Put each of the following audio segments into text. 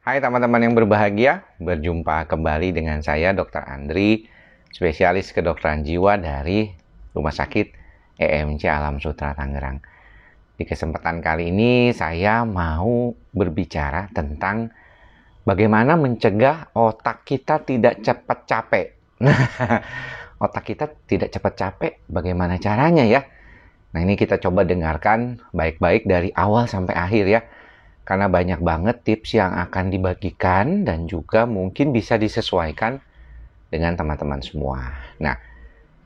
Hai teman-teman yang berbahagia, berjumpa kembali dengan saya Dr. Andri, spesialis kedokteran jiwa dari Rumah Sakit EMC Alam Sutera Tangerang. Di kesempatan kali ini saya mau berbicara tentang bagaimana mencegah otak kita tidak cepat capek. Otak kita tidak cepat capek, bagaimana caranya ya? Nah, ini kita coba dengarkan baik-baik dari awal sampai akhir ya. Karena banyak banget tips yang akan dibagikan dan juga mungkin bisa disesuaikan dengan teman-teman semua. Nah,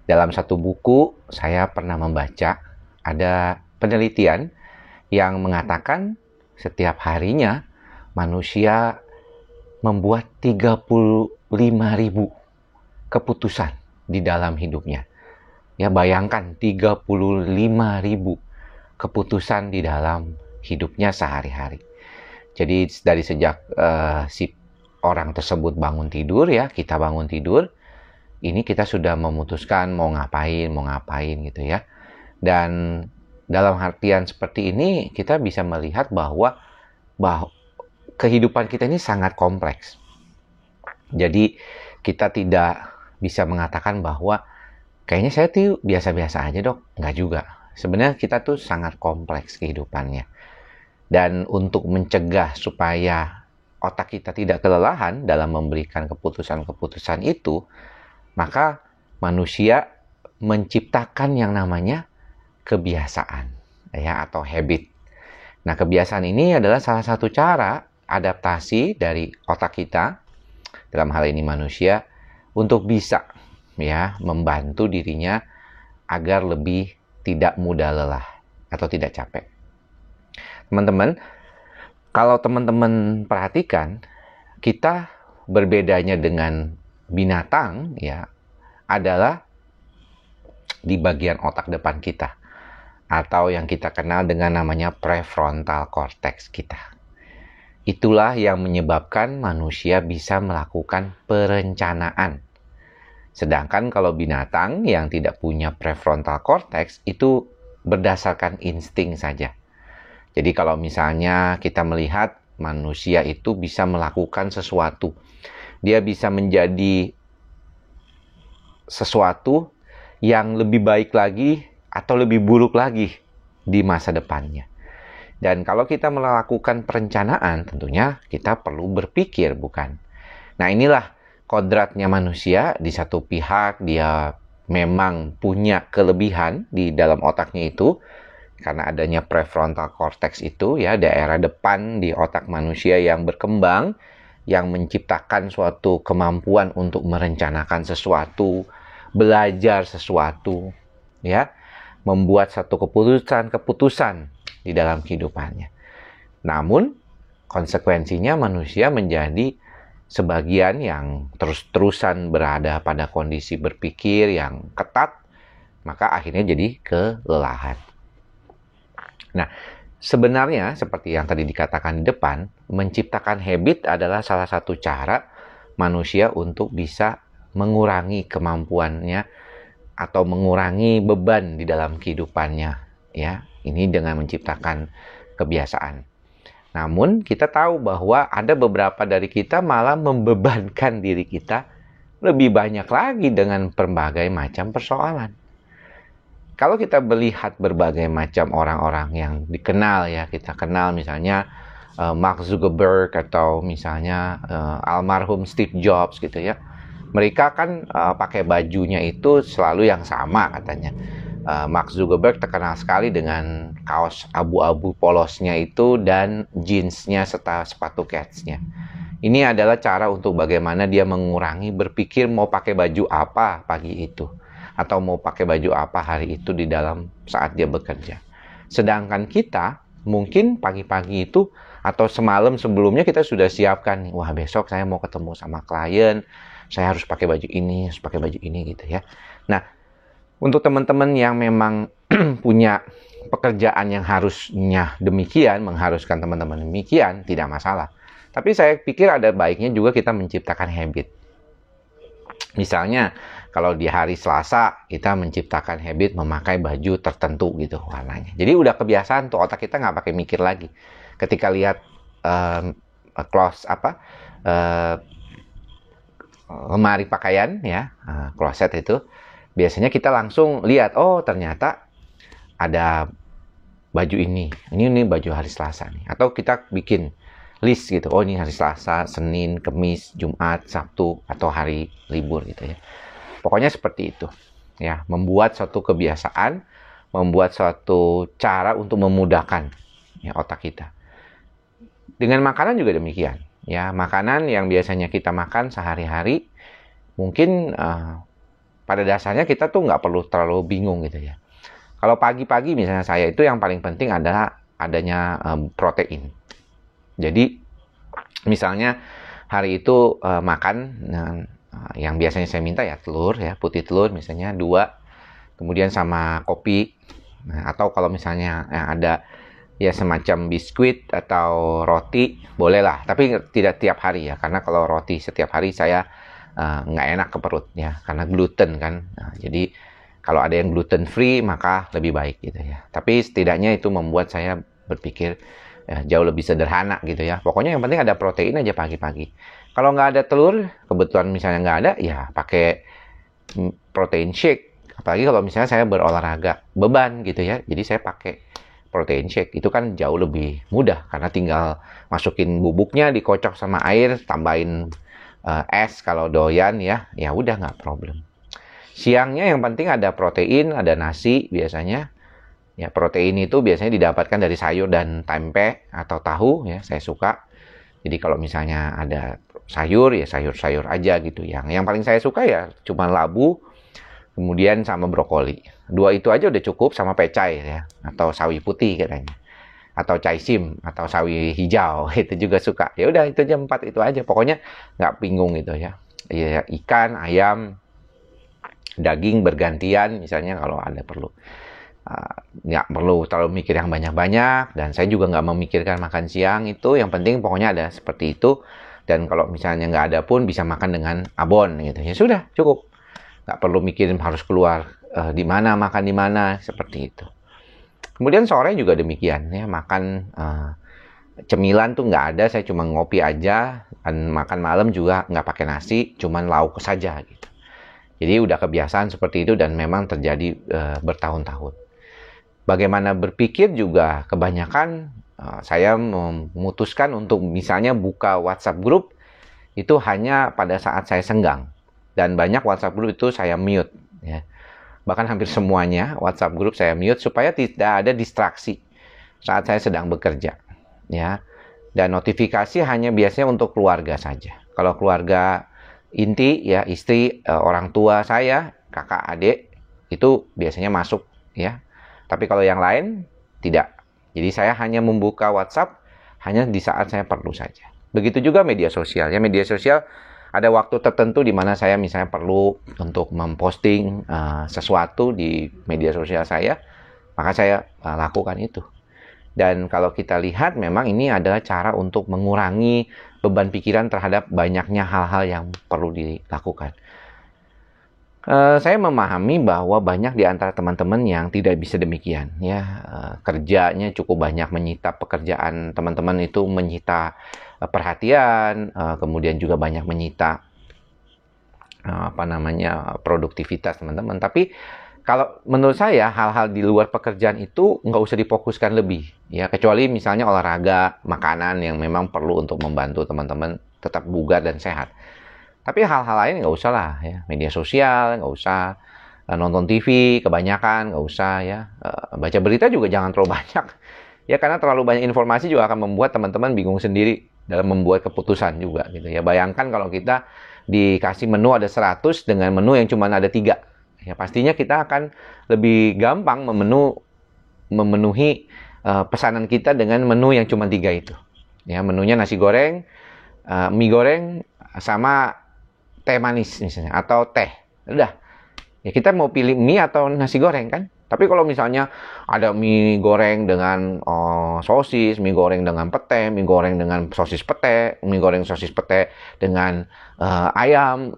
dalam satu buku saya pernah membaca ada penelitian yang mengatakan setiap harinya manusia membuat 35.000 keputusan di dalam hidupnya. Ya, bayangkan 35.000 keputusan di dalam hidupnya sehari-hari. Jadi dari sejak si orang tersebut bangun tidur ya, kita bangun tidur, ini kita sudah memutuskan mau ngapain gitu ya. Dan dalam artian seperti ini kita bisa melihat bahwa kehidupan kita ini sangat kompleks. Jadi kita tidak bisa mengatakan bahwa kayaknya saya tuh biasa-biasa aja dok, nggak juga. Sebenarnya kita tuh sangat kompleks kehidupannya. Dan untuk mencegah supaya otak kita tidak kelelahan dalam memberikan keputusan-keputusan itu, maka manusia menciptakan yang namanya kebiasaan ya, atau habit. Nah, kebiasaan ini adalah salah satu cara adaptasi dari otak kita, dalam hal ini manusia, untuk bisa ya membantu dirinya agar lebih tidak mudah lelah atau tidak capek. Teman-teman, kalau teman-teman perhatikan, kita berbedanya dengan binatang ya adalah di bagian otak depan kita, atau yang kita kenal dengan namanya prefrontal cortex kita. Itulah yang menyebabkan manusia bisa melakukan perencanaan. Sedangkan kalau binatang yang tidak punya prefrontal cortex itu berdasarkan insting saja. Jadi kalau misalnya kita melihat manusia itu bisa melakukan sesuatu, dia bisa menjadi sesuatu yang lebih baik lagi atau lebih buruk lagi di masa depannya. Dan kalau kita melakukan perencanaan, tentunya kita perlu berpikir, bukan? Nah, inilah kodratnya manusia. Di satu pihak dia memang punya kelebihan di dalam otaknya itu, karena adanya prefrontal cortex itu ya, daerah depan di otak manusia yang berkembang, yang menciptakan suatu kemampuan untuk merencanakan sesuatu, belajar sesuatu ya, membuat satu keputusan di dalam kehidupannya. Namun konsekuensinya manusia menjadi sebagian yang terus-terusan berada pada kondisi berpikir yang ketat, maka akhirnya jadi kelelahan. Nah, sebenarnya seperti yang tadi dikatakan di depan, menciptakan habit adalah salah satu cara manusia untuk bisa mengurangi kemampuannya atau mengurangi beban di dalam kehidupannya ya. Ini dengan menciptakan kebiasaan. Namun kita tahu bahwa ada beberapa dari kita malah membebankan diri kita lebih banyak lagi dengan berbagai macam persoalan. Kalau kita melihat berbagai macam orang-orang yang dikenal ya, kita kenal misalnya Mark Zuckerberg atau misalnya almarhum Steve Jobs gitu ya. Mereka kan pakai bajunya itu selalu yang sama katanya. Mark Zuckerberg terkenal sekali dengan kaos abu-abu polosnya itu dan jeansnya serta sepatu ketsnya. Ini adalah cara untuk bagaimana dia mengurangi berpikir mau pakai baju apa pagi itu, atau mau pakai baju apa hari itu di dalam saat dia bekerja. Sedangkan kita mungkin pagi-pagi itu atau semalam sebelumnya kita sudah siapkan, wah besok saya mau ketemu sama klien, saya harus pakai baju ini, harus pakai baju ini gitu ya. Nah, untuk teman-teman yang memang punya pekerjaan yang harusnya demikian, mengharuskan teman-teman demikian, tidak masalah. Tapi saya pikir ada baiknya juga kita menciptakan habit. Misalnya, kalau di hari Selasa kita menciptakan habit memakai baju tertentu gitu warnanya. Jadi udah kebiasaan tuh, otak kita nggak pakai mikir lagi. Ketika lihat uh, lemari pakaian ya, kloset itu, biasanya kita langsung lihat, oh ternyata ada baju ini baju hari Selasa nih. Atau kita bikin list gitu, oh ini hari Selasa, Senin, Kamis, Jumat, Sabtu, atau hari libur gitu ya. Pokoknya seperti itu ya, membuat suatu kebiasaan, membuat suatu cara untuk memudahkan ya otak kita. Dengan makanan juga demikian. Ya, makanan yang biasanya kita makan sehari-hari, mungkin pada dasarnya kita tuh nggak perlu terlalu bingung gitu ya. Kalau pagi-pagi misalnya saya itu yang paling penting adalah adanya protein. Jadi misalnya hari itu makan yang biasanya saya minta ya telur ya, putih telur misalnya 2, kemudian sama kopi. Nah, atau kalau misalnya ada ya semacam biskuit atau roti, bolehlah. Tapi tidak tiap hari ya, karena kalau roti setiap hari saya nggak enak ke perut ya, karena gluten kan. Nah, jadi kalau ada yang gluten free maka lebih baik gitu ya. Tapi setidaknya itu membuat saya berpikir ya, jauh lebih sederhana gitu ya. Pokoknya yang penting ada protein aja pagi-pagi. Kalau nggak ada telur, kebetulan misalnya nggak ada, ya pakai protein shake. Apalagi kalau misalnya saya berolahraga beban gitu ya, jadi saya pakai protein shake. Itu kan jauh lebih mudah karena tinggal masukin bubuknya, dikocok sama air, tambahin es kalau doyan ya, ya udah nggak problem. Siangnya yang penting ada protein, ada nasi biasanya. Ya protein itu biasanya didapatkan dari sayur dan tempe atau tahu ya, saya suka. Jadi kalau misalnya ada sayur ya sayur-sayur aja gitu. Yang paling saya suka ya cuma labu, kemudian sama brokoli. 2 itu aja udah cukup, sama pecai ya, atau sawi putih katanya, atau caisim, atau sawi hijau, itu juga suka. Ya udah itu aja 4 itu aja, pokoknya nggak bingung gitu ya. Ya ikan, ayam, daging bergantian misalnya kalau ada perlu. Nggak perlu terlalu mikir yang banyak-banyak, dan saya juga nggak memikirkan makan siang itu. Yang penting pokoknya ada seperti itu. Dan kalau misalnya nggak ada pun bisa makan dengan abon gitu ya, sudah cukup. Nggak perlu mikirin harus keluar di mana, makan di mana, seperti itu. Kemudian sore juga demikian ya, makan cemilan tuh nggak ada, saya cuma ngopi aja, dan makan malam juga nggak pakai nasi, cuman lauk saja gitu. Jadi udah kebiasaan seperti itu dan memang terjadi bertahun-tahun. Bagaimana berpikir juga kebanyakan saya memutuskan untuk misalnya buka WhatsApp group itu hanya pada saat saya senggang. Dan banyak WhatsApp group itu saya mute ya. Bahkan hampir semuanya WhatsApp group saya mute supaya tidak ada distraksi saat saya sedang bekerja ya. Dan notifikasi hanya biasanya untuk keluarga saja. Kalau keluarga inti ya, istri, orang tua saya, kakak, adik, itu biasanya masuk ya. Tapi kalau yang lain tidak. Jadi saya hanya membuka WhatsApp hanya di saat saya perlu saja. Begitu juga media sosial ya. Media sosial ada waktu tertentu di mana saya misalnya perlu untuk memposting sesuatu di media sosial saya, maka saya lakukan itu. Dan kalau kita lihat memang ini adalah cara untuk mengurangi beban pikiran terhadap banyaknya hal-hal yang perlu dilakukan. Saya memahami bahwa banyak di antara teman-teman yang tidak bisa demikian ya. Kerjanya cukup banyak menyita pekerjaan teman-teman, itu menyita perhatian, kemudian juga banyak menyita produktivitas teman-teman. Tapi kalau menurut saya hal-hal di luar pekerjaan itu nggak usah difokuskan lebih ya, kecuali misalnya olahraga, makanan yang memang perlu untuk membantu teman-teman tetap bugar dan sehat. Tapi hal-hal lain nggak usah lah ya, media sosial nggak usah, nonton TV kebanyakan nggak usah ya, baca berita juga jangan terlalu banyak ya, karena terlalu banyak informasi juga akan membuat teman-teman bingung sendiri dalam membuat keputusan juga gitu ya. Bayangkan kalau kita dikasih menu ada 100 dengan menu yang cuma ada 3 ya, pastinya kita akan lebih gampang memenuhi pesanan kita dengan menu yang cuma 3 itu ya. Menunya nasi goreng, mie goreng, sama teh manis misalnya, atau teh, udah ya, kita mau pilih mie atau nasi goreng kan. Tapi kalau misalnya ada mie goreng dengan sosis, mie goreng dengan pete, mie goreng dengan sosis pete, mie goreng sosis pete dengan ayam,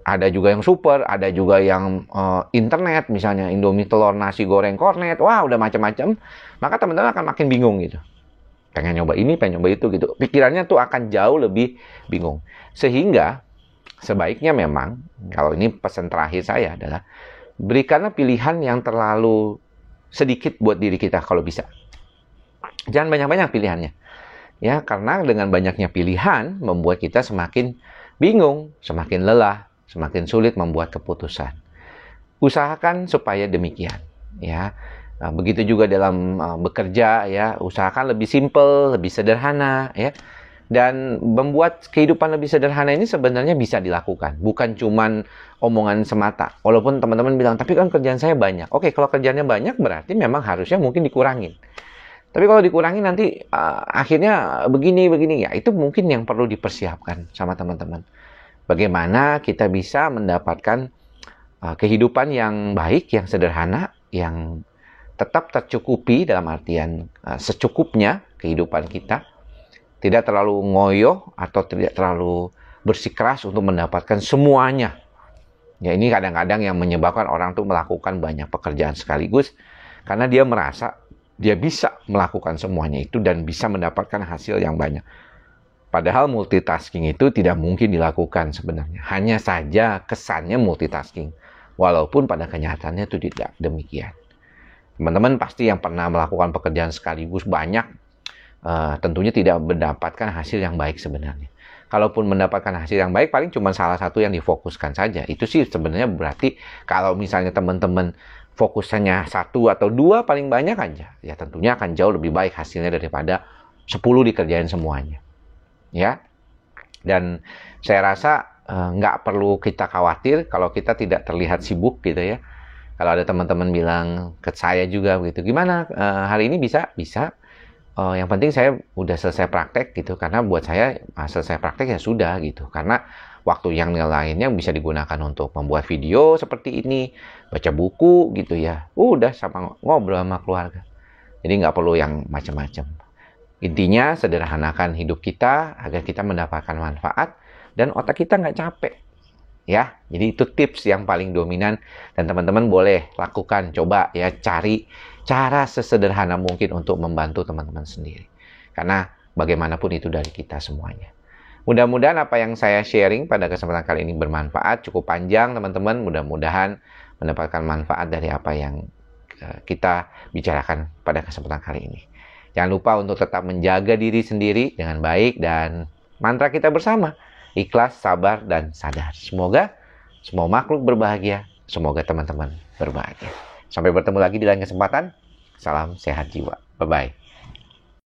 ada juga yang super, ada juga yang internet, misalnya Indomie telur nasi goreng kornet, wah udah macam-macam, maka teman-teman akan makin bingung gitu. pengen nyoba ini, pengen nyoba itu gitu. Pikirannya tuh akan jauh lebih bingung. Sehingga sebaiknya memang, kalau ini pesan terakhir saya adalah, berikanlah pilihan yang terlalu sedikit buat diri kita kalau bisa. Jangan banyak-banyak pilihannya. Ya, karena dengan banyaknya pilihan membuat kita semakin bingung, semakin lelah, semakin sulit membuat keputusan. Usahakan supaya demikian, ya. Nah, begitu juga dalam bekerja, ya, usahakan lebih simple, lebih sederhana, ya. Dan membuat kehidupan lebih sederhana ini sebenarnya bisa dilakukan, bukan cuman omongan semata. Walaupun teman-teman bilang, tapi kan kerjaan saya banyak. Oke, kalau kerjaannya banyak berarti memang harusnya mungkin dikurangin. Tapi kalau dikurangi nanti akhirnya begini, ya itu mungkin yang perlu dipersiapkan sama teman-teman. Bagaimana kita bisa mendapatkan kehidupan yang baik, yang sederhana, yang tetap tercukupi dalam artian secukupnya kehidupan kita. Tidak terlalu ngoyo atau tidak terlalu bersikeras untuk mendapatkan semuanya. Ya, ini kadang-kadang yang menyebabkan orang tuh melakukan banyak pekerjaan sekaligus karena dia merasa dia bisa melakukan semuanya itu dan bisa mendapatkan hasil yang banyak. Padahal multitasking itu tidak mungkin dilakukan sebenarnya. Hanya saja kesannya multitasking. Walaupun pada kenyataannya itu tidak demikian. Teman-teman pasti yang pernah melakukan pekerjaan sekaligus banyak, tentunya tidak mendapatkan hasil yang baik sebenarnya. Kalaupun mendapatkan hasil yang baik, paling cuma salah satu yang difokuskan saja. Itu sih sebenarnya berarti kalau misalnya teman-teman fokusannya 1 atau 2 paling banyak aja, ya tentunya akan jauh lebih baik hasilnya daripada 10 dikerjain semuanya. Ya, dan saya rasa nggak perlu kita khawatir kalau kita tidak terlihat sibuk gitu ya. Kalau ada teman-teman bilang ke saya juga begitu, gimana hari ini bisa? Yang penting saya udah selesai praktek gitu, karena buat saya selesai praktek ya sudah gitu, karena waktu yang lainnya bisa digunakan untuk membuat video seperti ini, baca buku gitu ya, udah sama ngobrol sama keluarga. Jadi nggak perlu yang macam-macam. Intinya sederhanakan hidup kita agar kita mendapatkan manfaat dan otak kita nggak capek. Ya, jadi itu tips yang paling dominan dan teman-teman boleh lakukan, coba ya, cari cara sesederhana mungkin untuk membantu teman-teman sendiri. Karena bagaimanapun itu dari kita semuanya. Mudah-mudahan apa yang saya sharing pada kesempatan kali ini bermanfaat, cukup panjang teman-teman, mudah-mudahan mendapatkan manfaat dari apa yang kita bicarakan pada kesempatan kali ini. Jangan lupa untuk tetap menjaga diri sendiri dengan baik dan mantra kita bersama, ikhlas, sabar, dan sadar. Semoga semua makhluk berbahagia, semoga teman-teman berbahagia. Sampai bertemu lagi di lain kesempatan. Salam sehat jiwa. Bye-bye.